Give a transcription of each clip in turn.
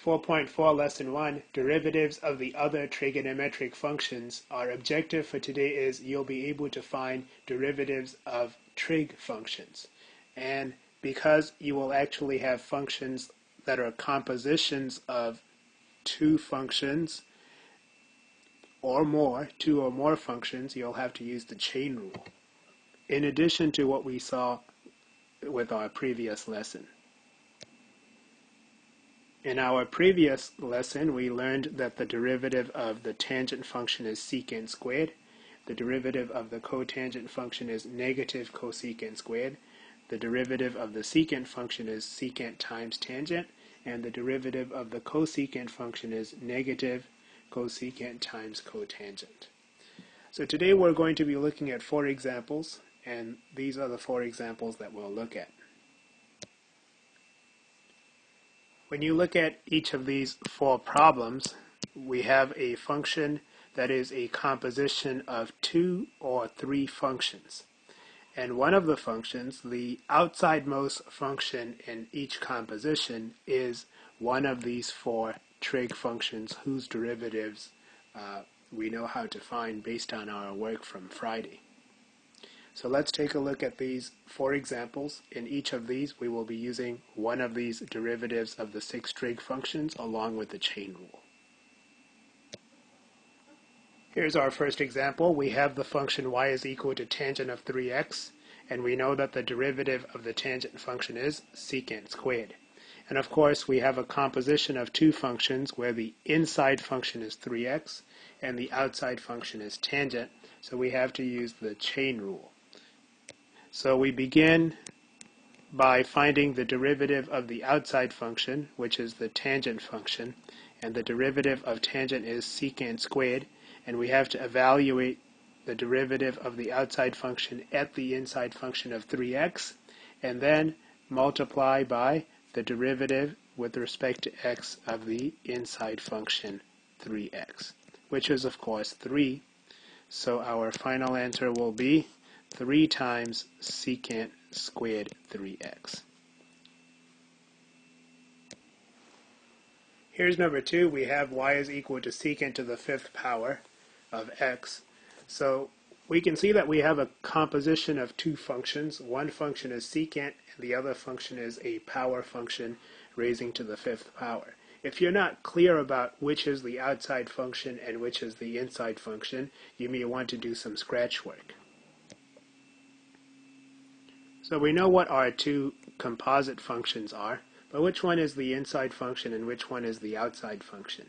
4.4 Lesson 1, Derivatives of the Other Trigonometric Functions. Our objective for today is you'll be able to find derivatives of trig functions. And because you will actually have functions that are compositions of two functions or more, two or more functions, you'll have to use the chain rule, in addition to what we saw with our previous lesson. In our previous lesson, we learned that the derivative of the tangent function is secant squared. The derivative of the cotangent function is negative cosecant squared. The derivative of the secant function is secant times tangent. And the derivative of the cosecant function is negative cosecant times cotangent. So today we're going to be looking at 4 examples, and these are the 4 examples that we'll look at. When you look at each of these 4 problems, we have a function that is a composition of 2 or 3 functions. And one of the functions, the outsidemost function in each composition, is one of these 4 trig functions whose derivatives we know how to find based on our work from Friday. So let's take a look at these 4 examples. In each of these, we will be using one of these derivatives of the 6 trig functions along with the chain rule. Here's our first example. We have the function y is equal to tangent of 3x, and we know that the derivative of the tangent function is secant squared. And of course, we have a composition of 2 functions where the inside function is 3x and the outside function is tangent, so we have to use the chain rule. So we begin by finding the derivative of the outside function, which is the tangent function, and the derivative of tangent is secant squared, and we have to evaluate the derivative of the outside function at the inside function of 3x, and then multiply by the derivative with respect to x of the inside function 3x, which is of course 3. So our final answer will be 3 times secant squared 3x. Here's number 2. We have y is equal to secant to the 5th power of x. So we can see that we have a composition of 2 functions. One function is secant, and the other function is a power function raising to the 5th power. If you're not clear about which is the outside function and which is the inside function, you may want to do some scratch work. So we know what our 2 composite functions are, but which one is the inside function and which one is the outside function?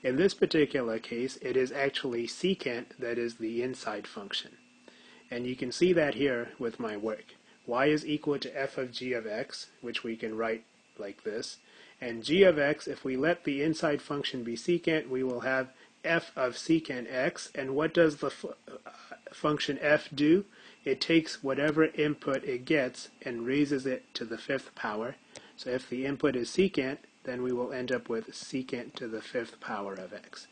In this particular case, it is actually secant that is the inside function. And you can see that here with my work. Y is equal to f of g of x, which we can write like this. And g of x, if we let the inside function be secant, we will have f of secant x. And what does the function f do? It takes whatever input it gets and raises it to the 5th power. So if the input is secant, then we will end up with secant to the 5th power of x.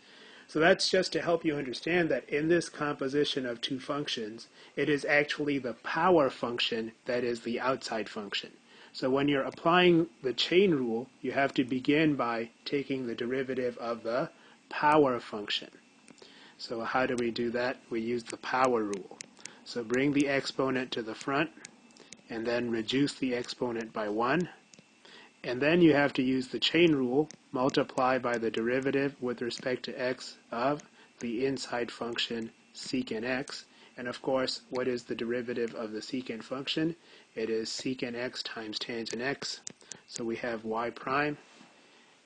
So that's just to help you understand that in this composition of 2 functions, it is actually the power function that is the outside function. So when you're applying the chain rule, you have to begin by taking the derivative of the power function. So how do we do that? We use the power rule. So bring the exponent to the front, and then reduce the exponent by 1. And then you have to use the chain rule, multiply by the derivative with respect to x of the inside function secant x. And of course, what is the derivative of the secant function? It is secant x times tangent x. So we have y prime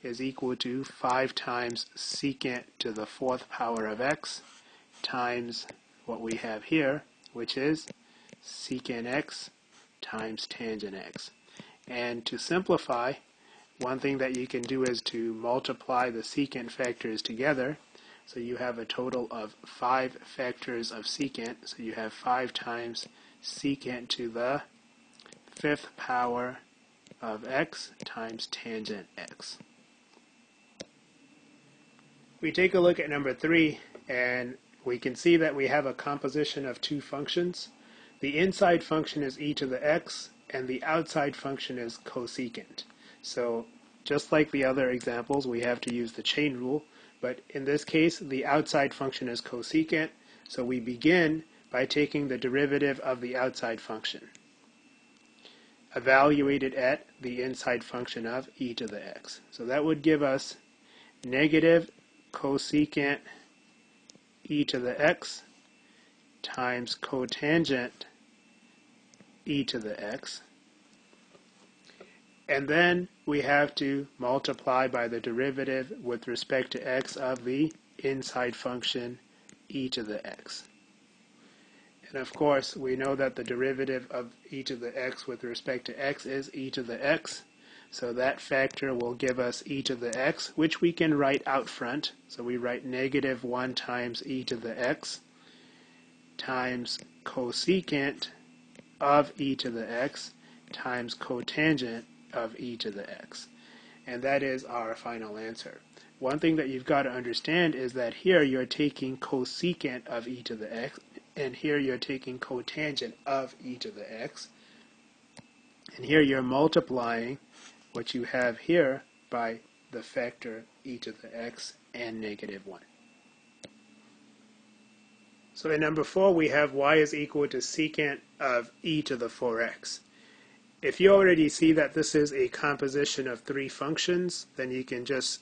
is equal to 5 times secant to the 4th power of x times what we have here, which is secant x times tangent x. And to simplify, one thing that you can do is to multiply the secant factors together. So you have a total of 5 factors of secant. So you have 5 times secant to the 5th power of x times tangent x. We take a look at number 3, and we can see that we have a composition of 2 functions. The inside function is e to the x, and the outside function is cosecant. So just like the other examples, we have to use the chain rule, but in this case, the outside function is cosecant, so we begin by taking the derivative of the outside function, evaluated at the inside function of e to the x. So that would give us negative cosecant e to the x times cotangent e to the x. And then we have to multiply by the derivative with respect to x of the inside function e to the x. And of course, we know that the derivative of e to the x with respect to x is e to the x. So that factor will give us e to the x, which we can write out front. So we write negative 1 times e to the x times cosecant of e to the x times cotangent of e to the x. And that is our final answer. One thing that you've got to understand is that here you're taking cosecant of e to the x, and here you're taking cotangent of e to the x. And here you're multiplying what you have here by the factor e to the x and negative 1. So in number 4, we have y is equal to secant of e to the 4x. If you already see that this is a composition of 3 functions, then you can just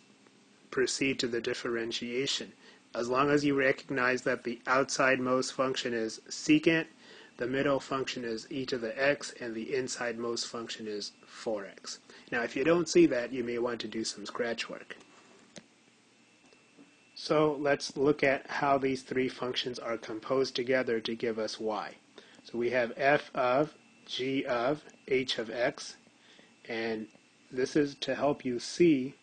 proceed to the differentiation. As long as you recognize that the outside-most function is secant, the middle function is e to the x, and the inside-most function is 4x. Now, if you don't see that, you may want to do some scratch work. So let's look at how these 3 functions are composed together to give us y. So we have f of g of h of x, and this is to help you see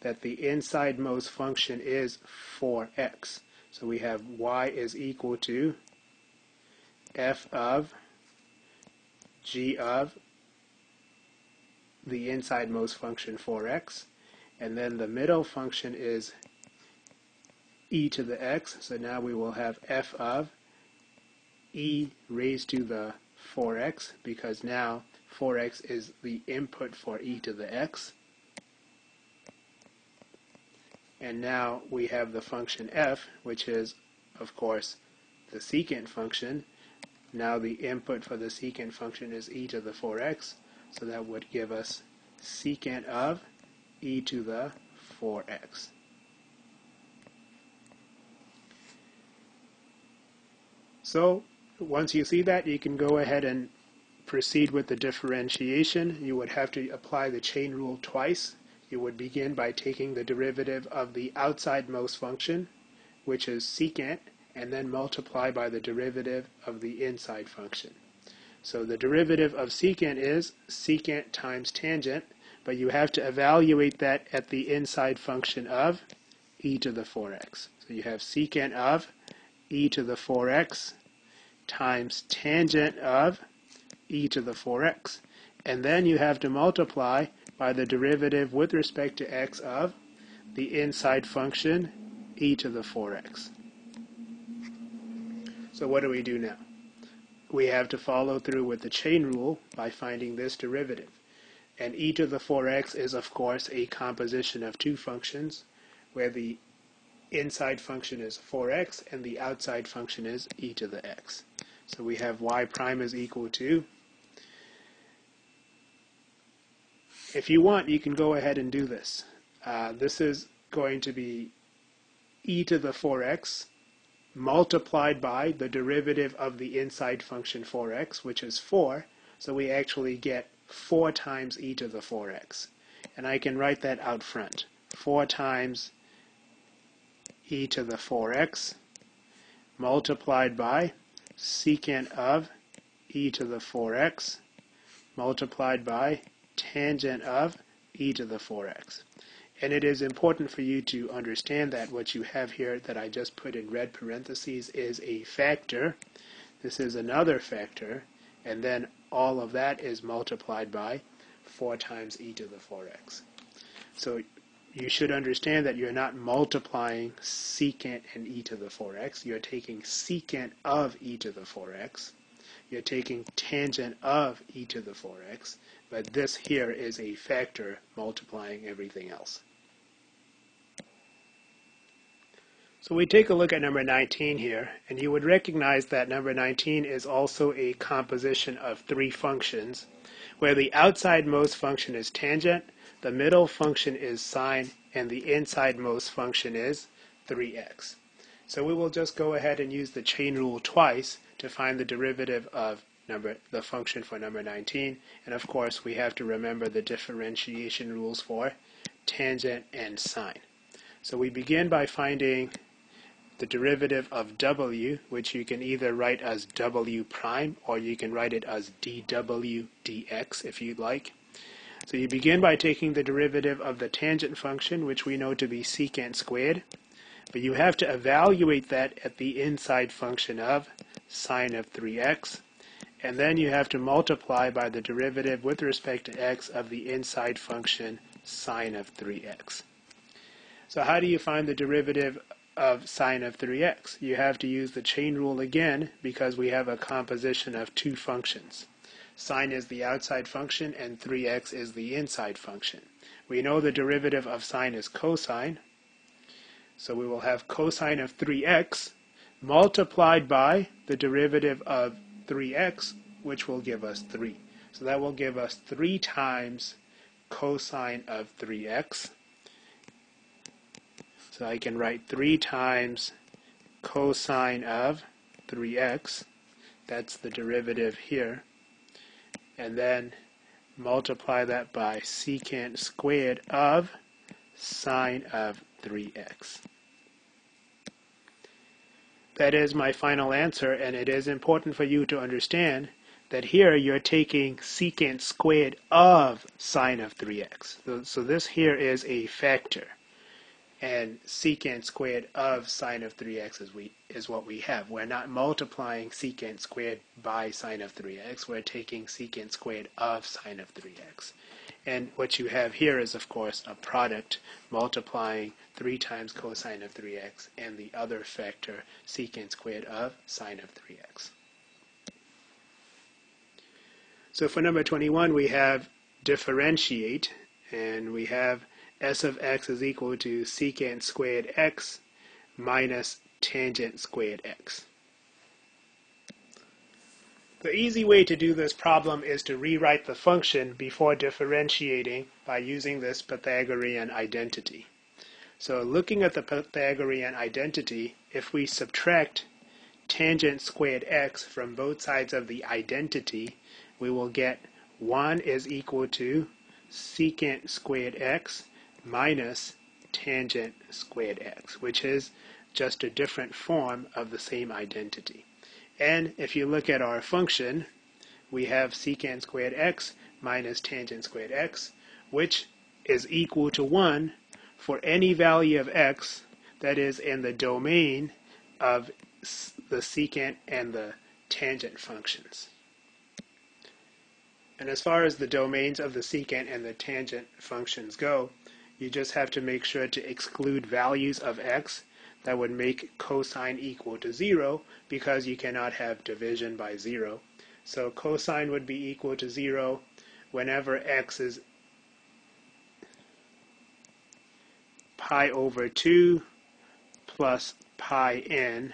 that the inside-most function is 4x. So we have y is equal to f of g of the inside-most function 4x, and then the middle function is e to the x, so now we will have f of e raised to the 4x, because now 4x is the input for e to the x. And now we have the function f, which is, of course, the secant function. Now the input for the secant function is e to the 4x, so that would give us secant of e to the 4x. So once you see that, you can go ahead and proceed with the differentiation. You would have to apply the chain rule twice. You would begin by taking the derivative of the outside-most function, which is secant, and then multiply by the derivative of the inside function. So the derivative of secant is secant times tangent, but you have to evaluate that at the inside function of e to the 4x. So you have secant of e to the 4x times tangent of e to the 4x. And then you have to multiply by the derivative with respect to x of the inside function e to the 4x. So what do we do now? We have to follow through with the chain rule by finding this derivative. And e to the 4x is, of course, a composition of 2 functions, where the inside function is 4x and the outside function is e to the x. So we have y prime is equal to, if you want, you can go ahead and do this. This is going to be e to the 4x multiplied by the derivative of the inside function 4x, which is 4. So we actually get 4 times e to the 4x. And I can write that out front. 4 times e to the 4x multiplied by secant of e to the 4x multiplied by tangent of e to the 4x. And it is important for you to understand that what you have here that I just put in red parentheses is a factor. This is another factor, and then all of that is multiplied by 4 times e to the 4x. So you should understand that you're not multiplying secant and e to the 4x. You're taking secant of e to the 4x. You're taking tangent of e to the 4x. but this here is a factor multiplying everything else. So we take a look at number 19 here, and you would recognize that number 19 is also a composition of three functions, where the outsidemost function is tangent, the middle function is sine, and the insidemost function is 3x. So we will just go ahead and use the chain rule twice to find the derivative of the function for number 19, and of course we have to remember the differentiation rules for tangent and sine. So we begin by finding the derivative of w, which you can either write as w prime or you can write it as dw dx if you'd like. So you begin by taking the derivative of the tangent function, which we know to be secant squared, but you have to evaluate that at the inside function of sine of 3x, and then you have to multiply by the derivative with respect to x of the inside function sine of 3x. So how do you find the derivative of sine of 3x? You have to use the chain rule again because we have a composition of two functions. Sine is the outside function and 3x is the inside function. We know the derivative of sine is cosine, so we will have cosine of 3x multiplied by the derivative of 3x, which will give us 3. So that will give us 3 times cosine of 3x. So I can write 3 times cosine of 3x. That's the derivative here. And then multiply that by secant squared of sine of 3x. That is my final answer, and it is important for you to understand that here you're taking secant squared of sine of 3x. So this here is a factor. And secant squared of sine of 3x is what we have. We're not multiplying secant squared by sine of 3x. We're taking secant squared of sine of 3x. And what you have here is, of course, a product multiplying 3 times cosine of 3x and the other factor, secant squared of sine of 3x. So for number 21, we have differentiate, and we have s of x is equal to secant squared x minus tangent squared x. The easy way to do this problem is to rewrite the function before differentiating by using this Pythagorean identity. So looking at the Pythagorean identity, if we subtract tangent squared x from both sides of the identity, we will get 1 is equal to secant squared x minus tangent squared x, which is just a different form of the same identity. And if you look at our function, we have secant squared x minus tangent squared x, which is equal to 1 for any value of x that is in the domain of the secant and the tangent functions. And as far as the domains of the secant and the tangent functions go, you just have to make sure to exclude values of x that would make cosine equal to 0, because you cannot have division by 0. So cosine would be equal to 0 whenever x is pi over 2 plus pi n,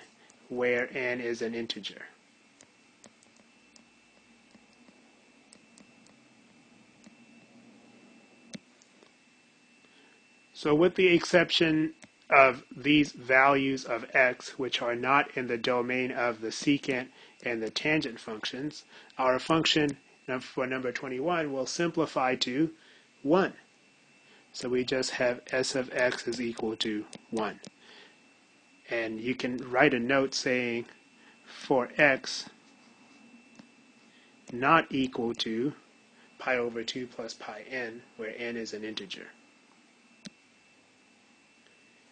where n is an integer. So with the exception of these values of x, which are not in the domain of the secant and the tangent functions, our function for number 21 will simplify to 1. So we just have s of x is equal to 1. And you can write a note saying for x not equal to pi over 2 plus pi n, where n is an integer.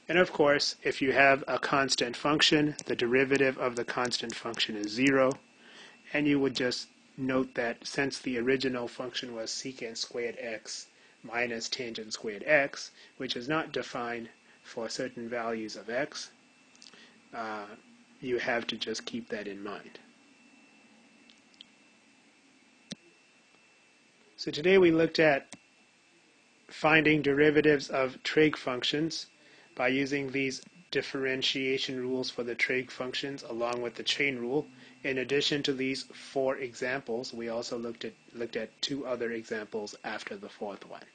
And of course, if you have a constant function, the derivative of the constant function is 0, and you would just note that since the original function was secant squared x minus tangent squared x, which is not defined for certain values of x, you have to just keep that in mind. So today we looked at finding derivatives of trig functions by using these differentiation rules for the trig functions along with the chain rule. In addition to these 4 examples, we also looked at 2 other examples after the 4th one.